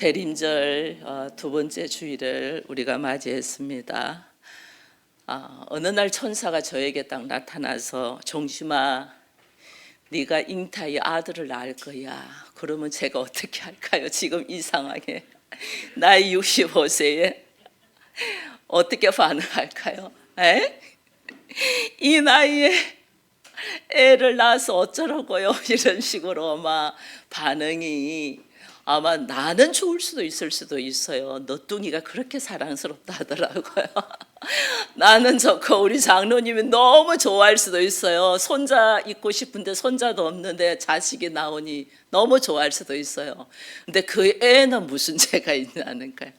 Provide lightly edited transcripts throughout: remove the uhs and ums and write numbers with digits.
대림절 두 번째 주일을 우리가 맞이했습니다. 어느 날 천사가 저에게 딱 나타나서 종심아, 네가 잉타의 아들을 낳을 거야. 그러면 제가 어떻게 할까요? 지금 이 상황에 나이 65세에 어떻게 반응할까요? 이 나이에 애를 낳아서 어쩌라고요? 이런 식으로 막 반응이 아마 나는 좋을 수도 있을 수도 있어요. 너뚱이가 그렇게 사랑스럽다 하더라고요. 나는 좋고 우리 장로님이 너무 좋아할 수도 있어요. 손자 있고 싶은데 손자도 없는데 자식이 나오니 너무 좋아할 수도 있어요. 근데 그 애는 무슨 죄가 있냐는 거예요.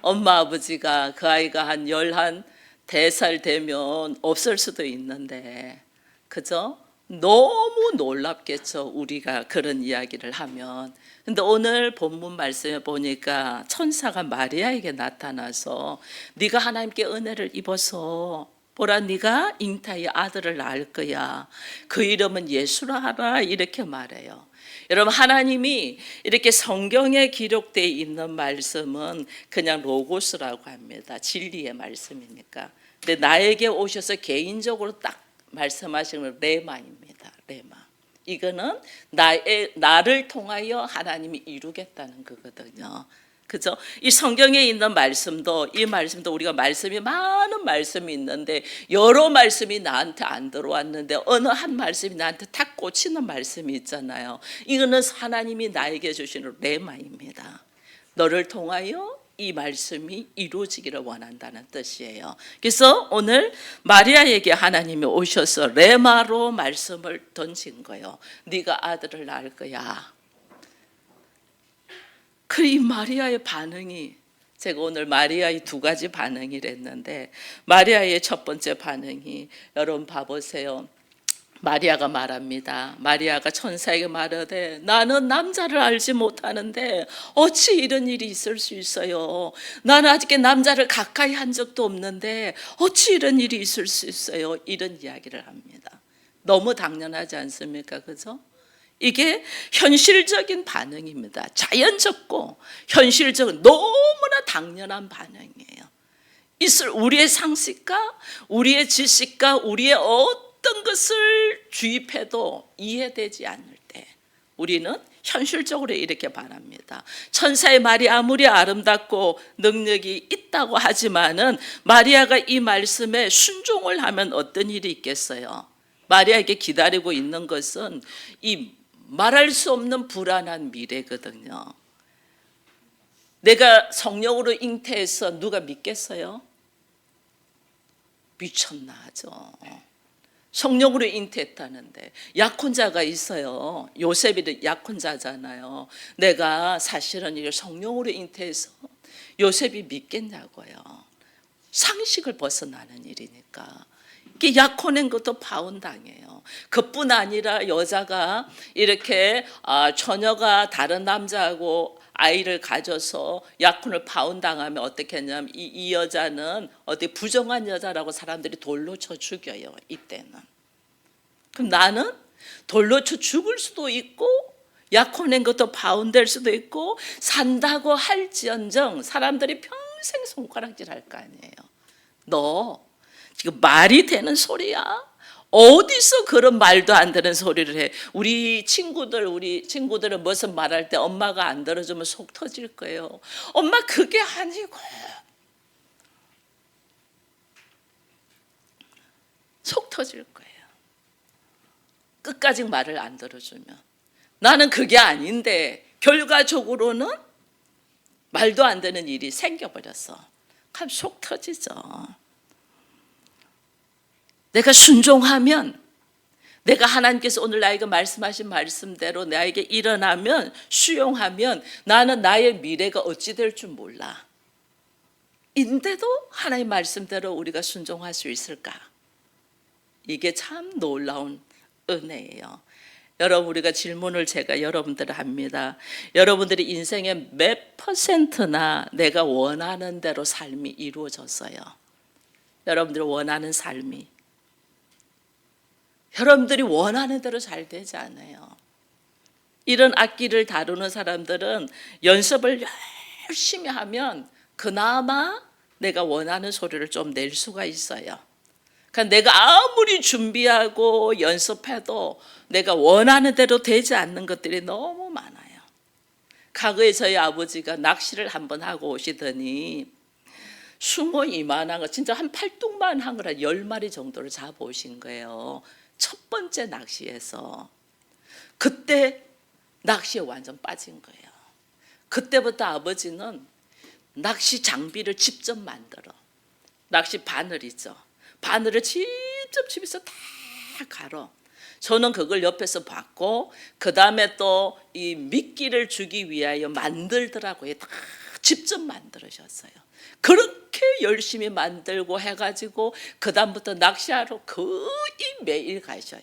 엄마 아버지가 그 아이가 한 11살 되면 없을 수도 있는데, 그죠? 너무 놀랍겠죠, 우리가 그런 이야기를 하면. 근데 오늘 본문 말씀에 보니까 천사가 마리아에게 나타나서 네가 하나님께 은혜를 입어서 보라, 네가 잉타의 아들을 낳을 거야. 그 이름은 예수라 하라, 이렇게 말해요. 여러분, 하나님이 이렇게 성경에 기록되어 있는 말씀은 그냥 로고스라고 합니다. 진리의 말씀이니까. 근데 나에게 오셔서 개인적으로 딱 말씀하시는 레마입니다. 레마. 이거는 나를 통하여 하나님이 이루겠다는 거거든요. 그죠? 이 성경에 있는 말씀도, 이 말씀도 우리가 말씀이 많은 말씀이 있는데 여러 말씀이 나한테 안 들어왔는데 어느 한 말씀이 나한테 탁 꽂히는 말씀이 있잖아요. 이거는 하나님이 나에게 주시는 레마입니다. 너를 통하여 이 말씀이 이루어지기를 원한다는 뜻이에요. 그래서 오늘 마리아에게 하나님이 오셔서 레마로 말씀을 던진 거예요. 네가 아들을 낳을 거야. 그 이 마리아의 반응이, 제가 오늘 마리아의 두 가지 반응이랬는데, 마리아의 첫 번째 반응이, 여러분 봐보세요. 마리아가 말합니다. 마리아가 천사에게 말하되 나는 남자를 알지 못하는데 어찌 이런 일이 있을 수 있어요? 나는 아직 남자를 가까이 한 적도 없는데 어찌 이런 일이 있을 수 있어요? 이런 이야기를 합니다. 너무 당연하지 않습니까? 그죠? 이게 현실적인 반응입니다. 자연적고 현실적인 너무나 당연한 반응이에요. 우리의 상식과 우리의 지식과 우리의 어떤 것을 주입해도 이해되지 않을 때 우리는 현실적으로 이렇게 말합니다. 천사의 말이 아무리 아름답고 능력이 있다고 하지만은 마리아가 이 말씀에 순종을 하면 어떤 일이 있겠어요? 마리아에게 기다리고 있는 것은 이 말할 수 없는 불안한 미래거든요. 내가 성령으로 잉태해서 누가 믿겠어요? 미쳤나 하죠. 성령으로 잉태했다는데 약혼자가 있어요. 요셉이 약혼자잖아요. 내가 사실은 이걸 성령으로 잉태해서 요셉이 믿겠냐고요. 상식을 벗어나는 일이니까. 이게 약혼한 것도 파혼당해요. 그뿐 아니라 여자가 이렇게 처녀가 다른 남자하고 아이를 가져서 약혼을 파혼당하면 어떻게 했냐면 이 여자는 어디 부정한 여자라고 사람들이 돌로 쳐 죽여요. 이때는. 그럼 나는 돌로 쳐 죽을 수도 있고 약혼한 것도 파혼될 수도 있고 산다고 할지언정 사람들이 평생 손가락질할 거 아니에요. 너 지금 말이 되는 소리야? 어디서 그런 말도 안 되는 소리를 해? 우리 친구들은 무슨 말할 때 엄마가 안 들어주면 속 터질 거예요. 엄마 그게 아니고. 속 터질 거예요. 끝까지 말을 안 들어주면. 나는 그게 아닌데 결과적으로는 말도 안 되는 일이 생겨버렸어. 그럼 속 터지죠. 내가 순종하면, 내가 하나님께서 오늘 나에게 말씀하신 말씀대로 나에게 일어나면, 수용하면 나는 나의 미래가 어찌 될 줄 몰라. 인데도 하나님 말씀대로 우리가 순종할 수 있을까? 이게 참 놀라운 은혜예요. 여러분, 우리가 질문을 제가 여러분들 합니다. 여러분들이 인생의 몇 %나 내가 원하는 대로 삶이 이루어졌어요? 여러분들이 원하는 삶이. 여러분들이 원하는 대로 잘 되지 않아요. 이런 악기를 다루는 사람들은 연습을 열심히 하면 그나마 내가 원하는 소리를 좀 낼 수가 있어요. 그러니까 내가 아무리 준비하고 연습해도 내가 원하는 대로 되지 않는 것들이 너무 많아요. 과거에 저희 아버지가 낚시를 한번 하고 오시더니 숭어 이만한 거 진짜 한 팔뚝만 한 거라 10마리 정도를 잡아오신 거예요. 첫 번째 낚시에서. 그때 낚시에 완전 빠진 거예요. 그때부터 아버지는 낚시 장비를 직접 만들어. 낚시 바늘 있죠. 바늘을 직접 집에서 다 갈어. 저는 그걸 옆에서 봤고, 그 다음에 또 이 미끼를 주기 위하여 만들더라고요. 다 직접 만들으셨어요. 그렇게 열심히 만들고 해가지고 그 다음부터 낚시하러 거의 매일 가셔요.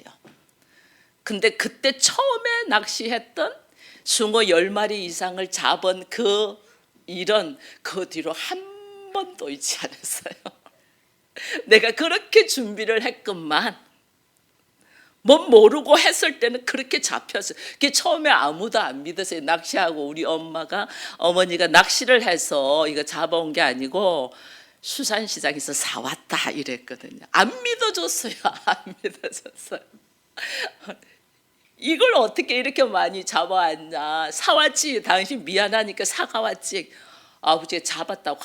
근데 그때 처음에 낚시했던 숭어 10마리 이상을 잡은 그 일은 그 뒤로 한 번도 있지 않았어요. 내가 그렇게 준비를 했건만 뭐 모르고 했을 때는 그렇게 잡혔어요. 그게 처음에 아무도 안 믿었어요. 낚시하고 우리 어머니가 낚시를 해서 이거 잡아온 게 아니고 수산시장에서 사왔다 이랬거든요. 안 믿어줬어요. 안 믿어줬어요. 이걸 어떻게 이렇게 많이 잡아왔냐. 사왔지. 당신 미안하니까 사가왔지. 아버지가 잡았다고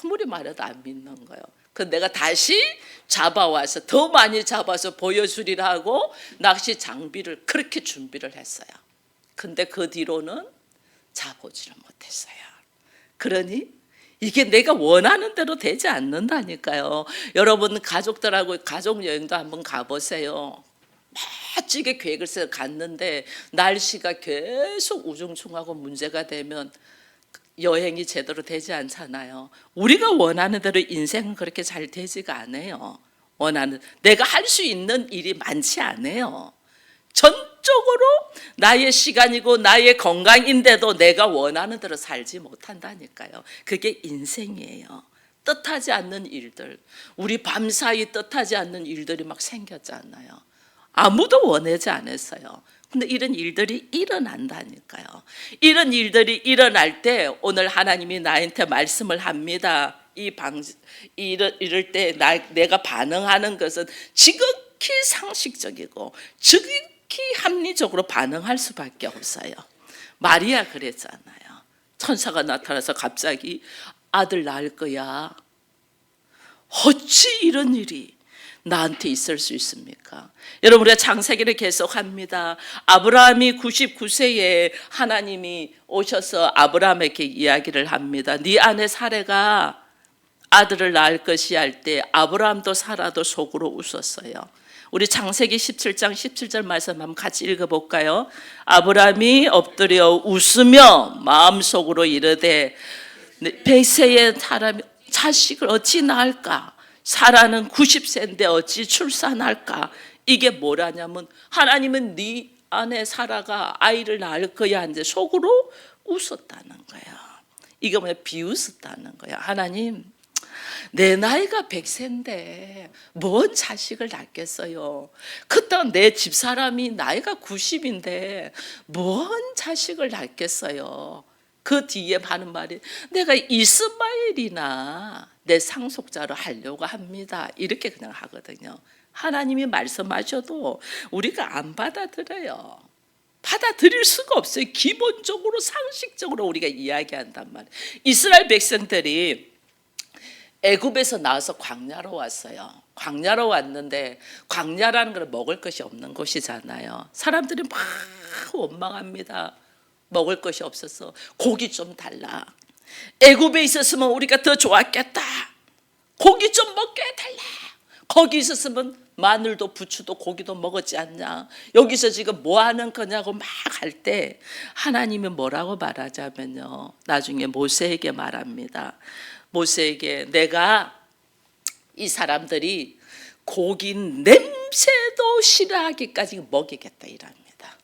아무리 말해도 안 믿는 거예요. 그 내가 다시 잡아와서 더 많이 잡아서 보여주리라 하고 낚시 장비를 그렇게 준비를 했어요. 근데 그 뒤로는 잡아오지를 못했어요. 그러니 이게 내가 원하는 대로 되지 않는다니까요. 여러분 가족들하고 가족여행도 한번 가보세요. 멋지게 계획을 세워 갔는데 날씨가 계속 우중충하고 문제가 되면 여행이 제대로 되지 않잖아요. 우리가 원하는 대로 인생은 그렇게 잘 되지가 않아요. 내가 할 수 있는 일이 많지 않아요. 전적으로 나의 시간이고 나의 건강인데도 내가 원하는 대로 살지 못한다니까요. 그게 인생이에요. 뜻하지 않는 일들, 우리 밤사이 뜻하지 않는 일들이 막 생겼잖아요. 아무도 원하지 않았어요. 근데 이런 일들이 일어난다니까요. 이런 일들이 일어날 때 오늘 하나님이 나한테 말씀을 합니다. 이럴 때 내가 반응하는 것은 지극히 상식적이고 지극히 합리적으로 반응할 수밖에 없어요. 마리아 그랬잖아요. 천사가 나타나서 갑자기 아들 낳을 거야. 어찌 이런 일이 나한테 있을 수 있습니까? 여러분 우리가 창세기를 계속합니다. 아브라함이 99세에 하나님이 오셔서 아브라함에게 이야기를 합니다. 네 아내 사레가 아들을 낳을 것이 할 때 아브라함도 사라도 속으로 웃었어요. 우리 창세기 17장 17절 말씀 한번 같이 읽어볼까요? 아브라함이 엎드려 웃으며 마음속으로 이르되 100세의 사람이 자식을 어찌 낳을까? 사라는 90세인데 어찌 출산할까? 이게 뭐라냐면 하나님은 네 아내 사라가 아이를 낳을 거야 하는데 속으로 웃었다는 거야. 이게 뭐냐? 비웃었다는 거야. 하나님, 내 나이가 100세인데 뭔 자식을 낳겠어요? 그때 내 집사람이 나이가 90인데 뭔 자식을 낳겠어요? 그 뒤에 하는 말이 내가 이스마엘이나 내 상속자로 하려고 합니다. 이렇게 그냥 하거든요. 하나님이 말씀하셔도 우리가 안 받아들여요. 받아들일 수가 없어요. 기본적으로 상식적으로 우리가 이야기한단 말이에요. 이스라엘 백성들이 애굽에서 나와서 광야로 왔어요. 광야로 왔는데 광야라는 건 먹을 것이 없는 곳이잖아요. 사람들이 막 원망합니다. 먹을 것이 없어서 고기 좀 달라. 애굽에 있었으면 우리가 더 좋았겠다. 고기 좀 먹게 해달라. 거기 있었으면 마늘도 부추도 고기도 먹었지 않냐. 여기서 지금 뭐 하는 거냐고 막 할 때 하나님이 뭐라고 말하자면요. 나중에 모세에게 말합니다. 모세에게 내가 이 사람들이 고기 냄새도 싫어하기까지 먹이겠다 이랍니다.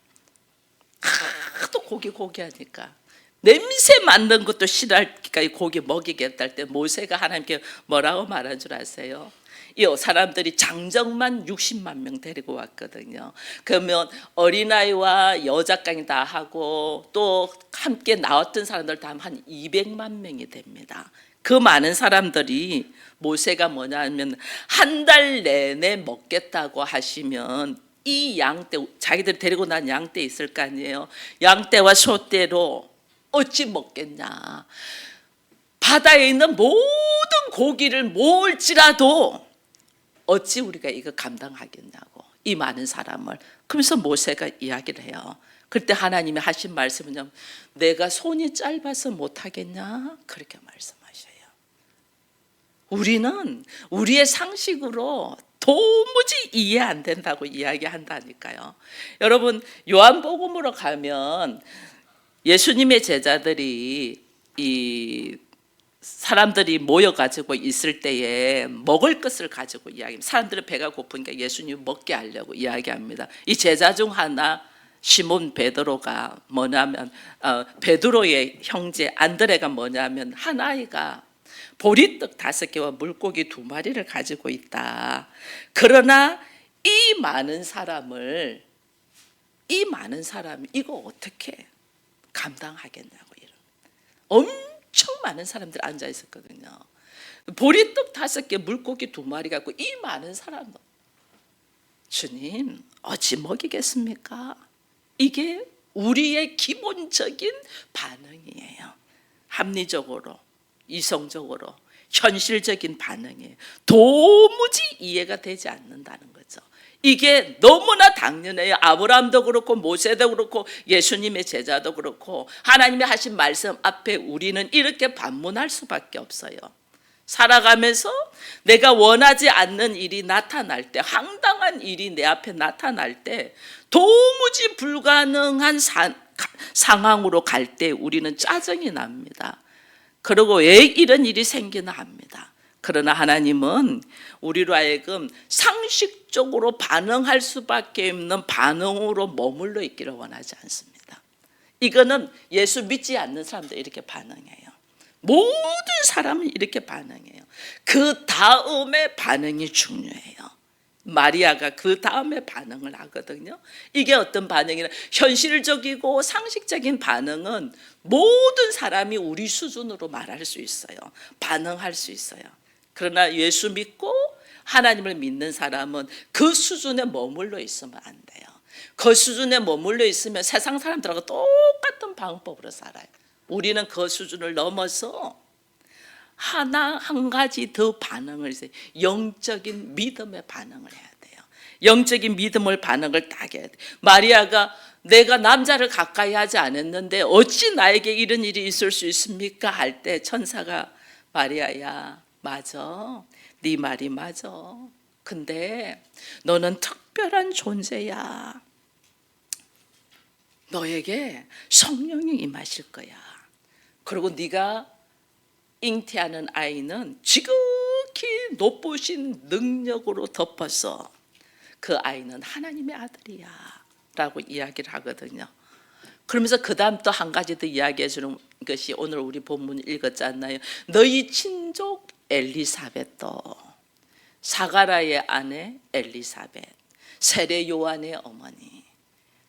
하도 고기 하니까 냄새 맡는 것도 싫어하기까지 고기 먹이겠다 할 때 모세가 하나님께 뭐라고 말한 줄 아세요? 이 사람들이 장정만 60만 명 데리고 왔거든요. 그러면 어린아이와 여자까지 다 하고 또 함께 나왔던 사람들 다 한 200만 명이 됩니다. 그 많은 사람들이 모세가 뭐냐면 한 달 내내 먹겠다고 하시면 이 양떼, 자기들 데리고 난 양떼 있을 거 아니에요. 양떼와 소떼로 어찌 먹겠냐. 바다에 있는 모든 고기를 모을지라도 어찌 우리가 이거 감당하겠냐고, 이 많은 사람을. 그러면서 모세가 이야기를 해요. 그때 하나님이 하신 말씀은요, 내가 손이 짧아서 못하겠냐, 그렇게 말씀하셔요. 우리는 우리의 상식으로 도무지 이해 안 된다고 이야기한다니까요. 여러분, 요한복음으로 가면 예수님의 제자들이 이 사람들이 모여가지고 있을 때에 먹을 것을 가지고 이야기합니다. 사람들은 배가 고프니까 예수님 먹게 하려고 이야기합니다. 이 제자 중 하나 시몬 베드로가 뭐냐면 베드로의 형제 안드레가 뭐냐면 한 아이가 보리떡 5개와 물고기 2마리를 가지고 있다. 그러나 이 많은 사람이 이거 어떻게 감당하겠냐고, 이런 엄청 많은 사람들 앉아 있었거든요. 보리떡 5개, 물고기 2마리 갖고 이 많은 사람, 주님 어찌 먹이겠습니까? 이게 우리의 기본적인 반응이에요. 합리적으로, 이성적으로, 현실적인 반응이에요. 도무지 이해가 되지 않는다는 거죠. 이게 너무나 당연해요. 아브라함도 그렇고 모세도 그렇고 예수님의 제자도 그렇고 하나님이 하신 말씀 앞에 우리는 이렇게 반문할 수밖에 없어요. 살아가면서 내가 원하지 않는 일이 나타날 때, 황당한 일이 내 앞에 나타날 때, 도무지 불가능한 상황으로 갈 때 우리는 짜증이 납니다. 그리고 왜 이런 일이 생기나 합니다. 그러나 하나님은 우리로 하여금 상식적으로 반응할 수밖에 없는 반응으로 머물러 있기를 원하지 않습니다. 이거는 예수 믿지 않는 사람도 이렇게 반응해요. 모든 사람은 이렇게 반응해요. 그 다음에 반응이 중요해요. 마리아가 그 다음에 반응을 하거든요. 이게 어떤 반응이냐, 현실적이고 상식적인 반응은 모든 사람이 우리 수준으로 말할 수 있어요. 반응할 수 있어요. 그러나 예수 믿고 하나님을 믿는 사람은 그 수준에 머물러 있으면 안 돼요. 그 수준에 머물러 있으면 세상 사람들하고 똑같은 방법으로 살아요. 우리는 그 수준을 넘어서 한 가지 더 반응을 해서 영적인 믿음의 반응을 해야 돼요. 영적인 믿음을 반응을 딱 해야 돼요. 마리아가 내가 남자를 가까이 하지 않았는데 어찌 나에게 이런 일이 있을 수 있습니까? 할 때 천사가 마리아야, 맞아, 네 말이 맞아. 근데 너는 특별한 존재야. 너에게 성령이 임하실 거야. 그리고 네가 잉태하는 아이는 지극히 높으신 능력으로 덮어서 그 아이는 하나님의 아들이야 라고 이야기를 하거든요. 그러면서 그 다음 또 한 가지 더 이야기해 주는 것이 오늘 우리 본문 읽었잖아요. 너희 친족 엘리사벳도, 사가라의 아내 엘리사벳, 세례 요한의 어머니,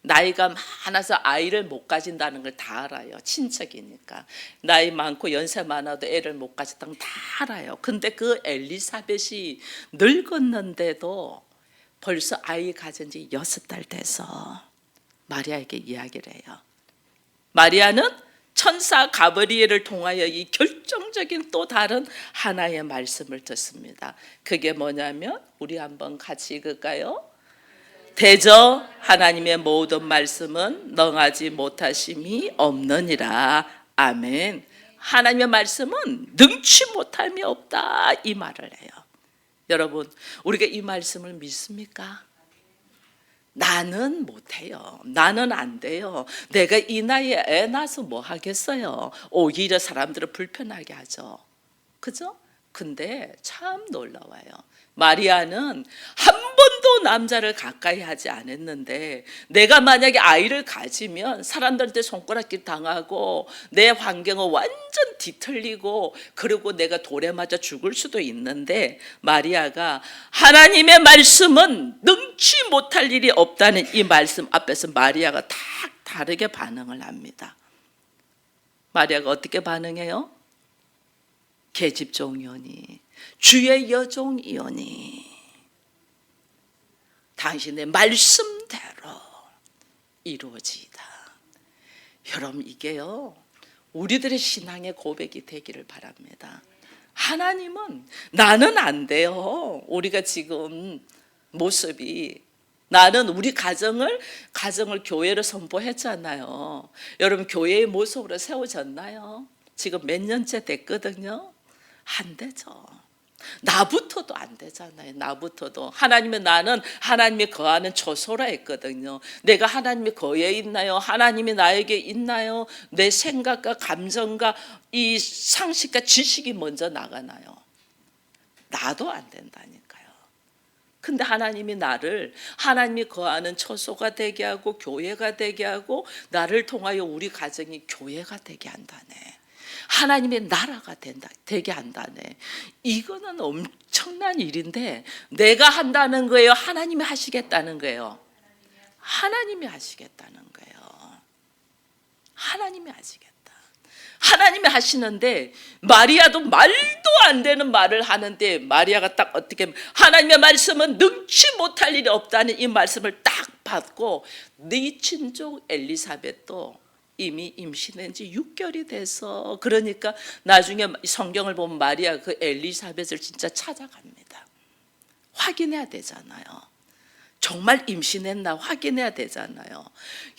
나이가 많아서 아이를 못 가진다는 걸 다 알아요. 친척이니까. 나이 많고 연세 많아도 애를 못 가졌다는 걸 다 알아요. 근데 그 엘리사벳이 늙었는데도 벌써 아이 가진 지 6달 돼서 마리아에게 이야기를 해요. 마리아는 천사 가브리엘을 통하여 이 결정적인 또 다른 하나의 말씀을 듣습니다. 그게 뭐냐면 우리 한번 같이 읽을까요? 대저 하나님의 모든 말씀은 능하지 못하심이 없느니라. 아멘. 하나님의 말씀은 능치 못함이 없다, 이 말을 해요. 여러분, 우리가 이 말씀을 믿습니까? 나는 못해요. 나는 안 돼요. 내가 이 나이에 애 낳아서 뭐 하겠어요. 오히려 사람들을 불편하게 하죠. 그죠? 근데 참 놀라워요. 마리아는 한 번도 번도 남자를 가까이 하지 않았는데, 내가 만약에 아이를 가지면 사람들한테 손가락질 당하고 내 환경은 완전 뒤틀리고, 그리고 내가 돌에 맞아 죽을 수도 있는데, 마리아가 하나님의 말씀은 능치 못할 일이 없다는 이 말씀 앞에서 마리아가 딱 다르게 반응을 합니다. 마리아가 어떻게 반응해요? 계집종이오니, 주의 여종이오니, 당신의 말씀대로 이루어지이다. 여러분, 이게요, 우리들의 신앙의 고백이 되기를 바랍니다. 하나님은 나는 안 돼요. 우리가 지금 모습이, 나는 우리 가정을 교회로 선포했잖아요. 여러분, 교회의 모습으로 세워졌나요? 지금 몇 년째 됐거든요. 안 되죠. 나부터도 안 되잖아요. 나부터도. 나는 하나님이 거하는 처소라 했거든요. 내가 하나님이 거기에 있나요? 하나님이 나에게 있나요? 내 생각과 감정과 이 상식과 지식이 먼저 나가나요? 나도 안 된다니까요. 근데 하나님이 나를, 하나님이 거하는 처소가 되게 하고 교회가 되게 하고, 나를 통하여 우리 가정이 교회가 되게 한다네. 하나님의 나라가 되게 한다네. 이거는 엄청난 일인데, 내가 한다는 거예요? 하나님이 하시겠다는 거예요? 하나님이 하시겠다는 거예요. 하나님이 하시겠다. 하나님이 하시는데, 마리아도 말도 안 되는 말을 하는데, 마리아가 딱 어떻게, 하나님의 말씀은 능치 못할 일이 없다는 이 말씀을 딱 받고, 네 친족 엘리사벳도 이미 임신한 지 6개월이 돼서, 그러니까 나중에 성경을 보면 마리아 그 엘리사벳을 진짜 찾아갑니다. 확인해야 되잖아요. 정말 임신했나 확인해야 되잖아요.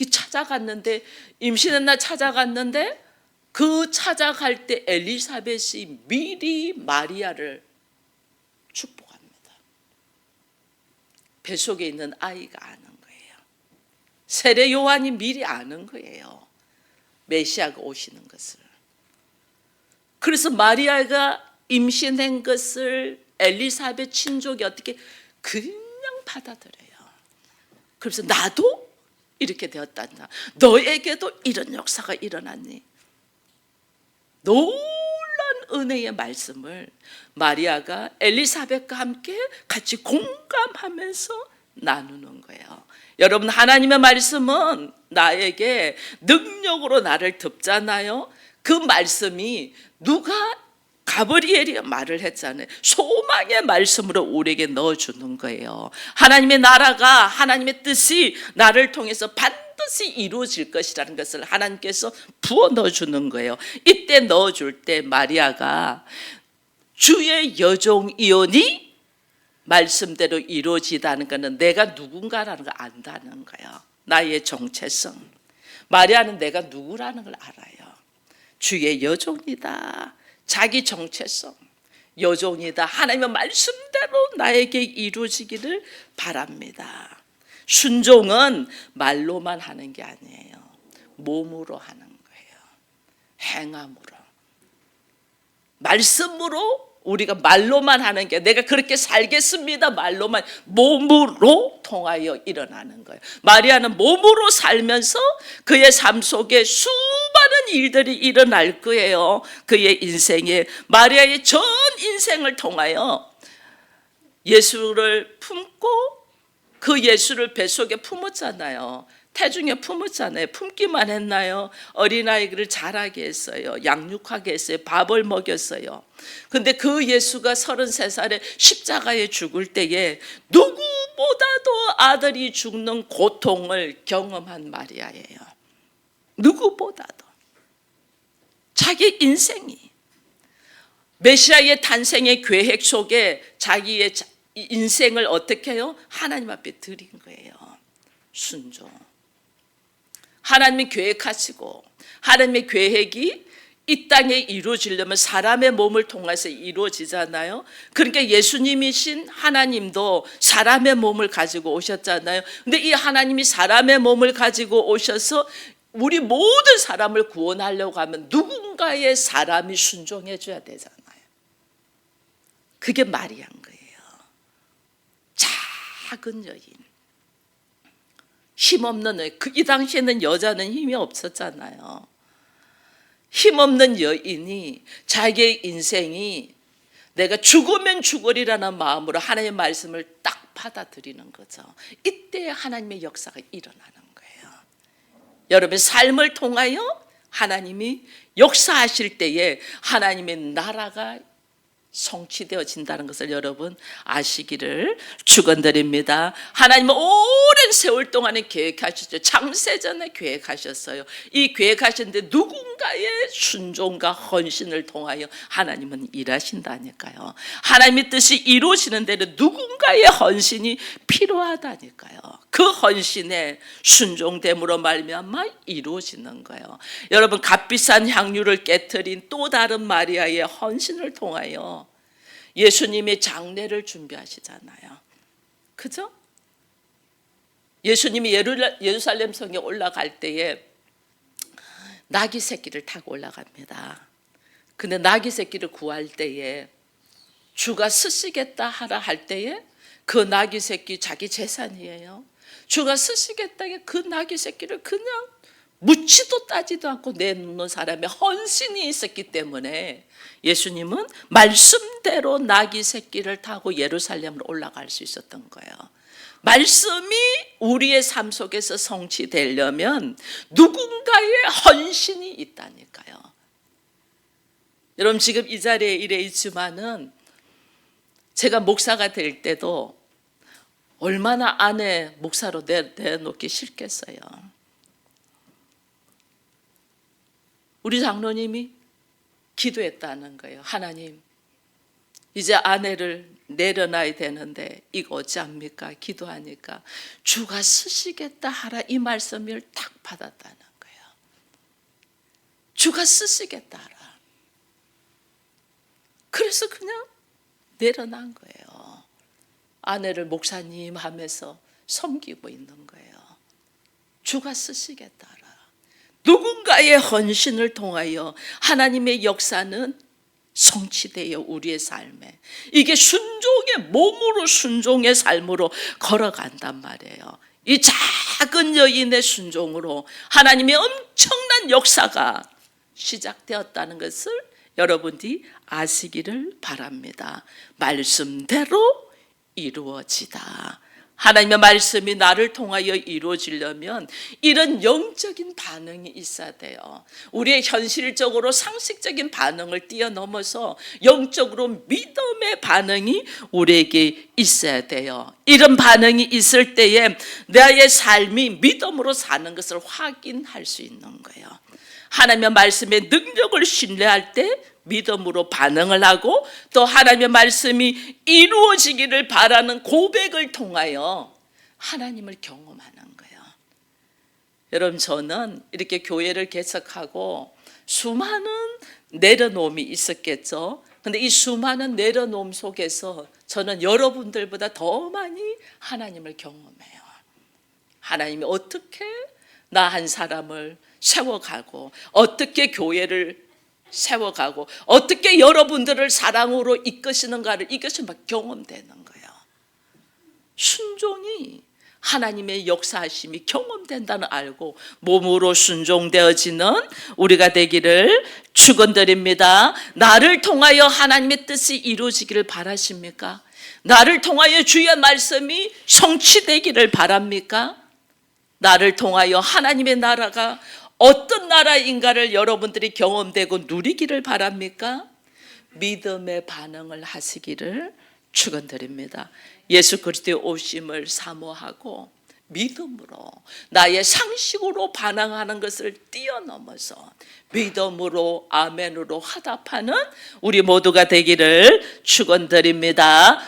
찾아갔는데, 임신했나 찾아갔는데, 그 찾아갈 때 엘리사벳이 미리 마리아를 축복합니다. 뱃속에 있는 아이가 아는 거예요. 세례 요한이 미리 아는 거예요. 메시아가 오시는 것을. 그래서 마리아가 임신한 것을 엘리사벳 친족이 어떻게 그냥 받아들여요. 그래서 나도 이렇게 되었단다. 너에게도 이런 역사가 일어났니? 놀란 은혜의 말씀을 마리아가 엘리사벳과 함께 같이 공감하면서 나누는 거예요. 여러분, 하나님의 말씀은 나에게 능력으로 나를 덮잖아요. 그 말씀이 누가, 가브리엘이 말을 했잖아요. 소망의 말씀으로 우리에게 넣어주는 거예요. 하나님의 나라가, 하나님의 뜻이 나를 통해서 반드시 이루어질 것이라는 것을 하나님께서 부어 넣어주는 거예요. 이때 넣어줄 때 마리아가 주의 여종이오니 말씀대로 이루어지다는 것은 내가 누군가라는 걸 안다는 거예요. 나의 정체성. 마리아는 내가 누구라는 걸 알아요. 주의 여종이다. 자기 정체성. 여종이다. 하나님의 말씀대로 나에게 이루어지기를 바랍니다. 순종은 말로만 하는 게 아니에요. 몸으로 하는 거예요. 행함으로. 말씀으로, 우리가 말로만 하는 게, 내가 그렇게 살겠습니다 말로만, 몸으로 통하여 일어나는 거예요. 마리아는 몸으로 살면서 그의 삶 속에 수많은 일들이 일어날 거예요. 그의 인생에, 마리아의 전 인생을 통하여 예수를 품고, 그 예수를 뱃속에 품었잖아요. 태중에 품었잖아요. 품기만 했나요? 어린아이를 자라게 했어요. 양육하게 했어요. 밥을 먹였어요. 근데 그 예수가 33살에 십자가에 죽을 때에 누구보다도 아들이 죽는 고통을 경험한 마리아예요. 누구보다도. 자기 인생이, 메시아의 탄생의 계획 속에 자기의 인생을 어떻게 해요? 하나님 앞에 드린 거예요. 순종. 하나님이 계획하시고, 하나님의 계획이 이 땅에 이루어지려면 사람의 몸을 통해서 이루어지잖아요. 그러니까 예수님이신 하나님도 사람의 몸을 가지고 오셨잖아요. 근데 이 하나님이 사람의 몸을 가지고 오셔서 우리 모든 사람을 구원하려고 하면 누군가의 사람이 순종해 줘야 되잖아요. 그게 마리아인 거예요. 작은 여인, 힘없는 여인. 이 당시에는 여자는 힘이 없었잖아요. 힘없는 여인이 자기의 인생이 내가 죽으면 죽으리라는 마음으로 하나님의 말씀을 딱 받아들이는 거죠. 이때 하나님의 역사가 일어나는 거예요. 여러분의 삶을 통하여 하나님이 역사하실 때에 하나님의 나라가 성취되어진다는 것을 여러분 아시기를 축원드립니다. 하나님은 오랜 세월 동안에 계획하셨죠. 창세전에 계획하셨어요. 이 계획하셨는데 누군가의 순종과 헌신을 통하여 하나님은 일하신다니까요. 하나님의 뜻이 이루어지는 데는 누군가의 헌신이 필요하다니까요. 그 헌신에 순종됨으로 말미암아 이루어지는 거예요. 여러분, 값비싼 향유를 깨트린 또 다른 마리아의 헌신을 통하여 예수님의 장례를 준비하시잖아요. 그죠? 예수님이 예루살렘 성에 올라갈 때에 나귀 새끼를 타고 올라갑니다. 근데 나귀 새끼를 구할 때에 주가 쓰시겠다 하라 할 때에 그 나귀 새끼 자기 재산이에요. 주가 쓰시겠다 그 나귀 새끼를 그냥 묻지도 따지도 않고 내놓는 사람의 헌신이 있었기 때문에 예수님은 말씀대로 나귀 새끼를 타고 예루살렘으로 올라갈 수 있었던 거예요. 말씀이 우리의 삶 속에서 성취되려면 누군가의 헌신이 있다니까요. 여러분, 지금 이 자리에 이래 있지만은 제가 목사가 될 때도 얼마나 아내 목사로 내놓기 싫겠어요. 우리 장로님이 기도했다는 거예요. 하나님, 이제 아내를 내려놔야 되는데 이거 어찌합니까? 기도하니까 주가 쓰시겠다 하라, 이 말씀을 딱 받았다는 거예요. 주가 쓰시겠다 하라. 그래서 그냥 내려난 거예요. 아내를 목사님 하면서 섬기고 있는 거예요. 주가 쓰시겠다 하라. 누군가의 헌신을 통하여 하나님의 역사는 성취되어 우리의 삶에, 이게 순종의 몸으로 순종의 삶으로 걸어간단 말이에요. 이 작은 여인의 순종으로 하나님의 엄청난 역사가 시작되었다는 것을 여러분들이 아시기를 바랍니다. 말씀대로 이루어지다. 하나님의 말씀이 나를 통하여 이루어지려면 이런 영적인 반응이 있어야 돼요. 우리의 현실적으로 상식적인 반응을 뛰어넘어서 영적으로 믿음의 반응이 우리에게 있어야 돼요. 이런 반응이 있을 때에 나의 삶이 믿음으로 사는 것을 확인할 수 있는 거예요. 하나님의 말씀의 능력을 신뢰할 때 믿음으로 반응을 하고, 또 하나님의 말씀이 이루어지기를 바라는 고백을 통하여 하나님을 경험하는 거예요. 여러분, 저는 이렇게 교회를 개척하고 수많은 내려놓음이 있었겠죠. 그런데 이 수많은 내려놓음 속에서 저는 여러분들보다 더 많이 하나님을 경험해요. 하나님이 어떻게 나 한 사람을 세워가고, 어떻게 교회를 세워가고, 어떻게 여러분들을 사랑으로 이끄시는가를 이것이 막 경험되는 거예요. 순종이 하나님의 역사하심이 경험된다는 알고 몸으로 순종되어지는 우리가 되기를 축원드립니다. 나를 통하여 하나님의 뜻이 이루어지기를 바라십니까? 나를 통하여 주의 말씀이 성취되기를 바랍니까? 나를 통하여 하나님의 나라가 어떤 나라인가를 여러분들이 경험되고 누리기를 바랍니까? 믿음의 반응을 하시기를 축원드립니다. 예수 그리스도의 오심을 사모하고 믿음으로, 나의 상식으로 반응하는 것을 뛰어넘어서 믿음으로 아멘으로 화답하는 우리 모두가 되기를 축원드립니다.